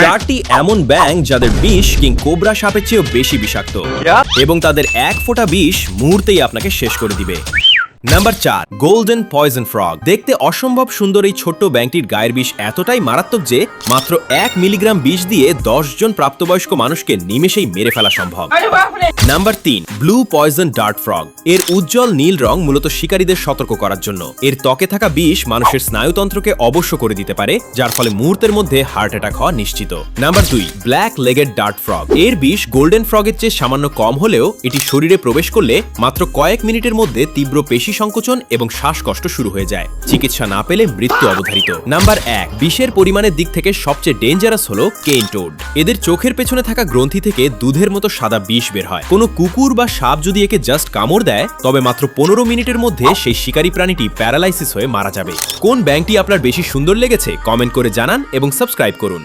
চারটি এমন ব্যাঙ যাদের বিষ কিং কোবরা সাপের চেয়েও বেশি বিষাক্ত এবং তাদের এক ফোঁটা বিষ মুহূর্তেই আপনাকে শেষ করে দিবে। Number 4, golden poison frog. দেখতে অসম্ভব সুন্দর এই ছোট্ট ব্যাঙটির গায়ের বিষ এতটাই মারাত্মক যে মাত্র 1 মিলিগ্রাম বিষ দিয়ে 10 জন প্রাপ্তবয়স্ক মানুষকে নিমেষেই মেরে ফেলা সম্ভব। Number 3, blue poison dart frog. এর উজ্জ্বল নীল রং মূলত শিকারীদের সতর্ক করার জন্য। এর ত্বকে থাকা বিষ মানুষের স্নায়ুতন্ত্রকে অবশ্য করে দিতে পারে, যার ফলে মুহূর্তের মধ্যে হার্ট অ্যাটাক হওয়া নিশ্চিত। Number 2, black legged dart frog. এর বিষ গোল্ডেন ফ্রগের চেয়ে সামান্য কম হলেও এটি শরীরে প্রবেশ করলে মাত্র কয়েক মিনিটের মধ্যে তীব্র পেশি সংকোচন এবং শ্বাসকষ্ট শুরু হয়ে যায়। চিকিৎসা না পেলে মৃত্যু অবধারিত। নাম্বার 1, বিষের পরিমাণের দিক থেকে সবচেয়ে ডেঞ্জারাস হলো কেইন টোড। এদের চোখের পেছনে থাকা গ্রন্থি থেকে দুধের মতো সাদা বিষ বের হয়। কোনো কুকুর বা সাপ যদি একে জাস্ট কামড় দেয় তবে মাত্র 15 মিনিটের মধ্যে সেই শিকারী প্রাণীটি প্যারালাইসিস হয়ে মারা যাবে। কোন ব্যাঙটি আপনার বেশি সুন্দর লেগেছে কমেন্ট করে জানান এবং সাবস্ক্রাইব করুন।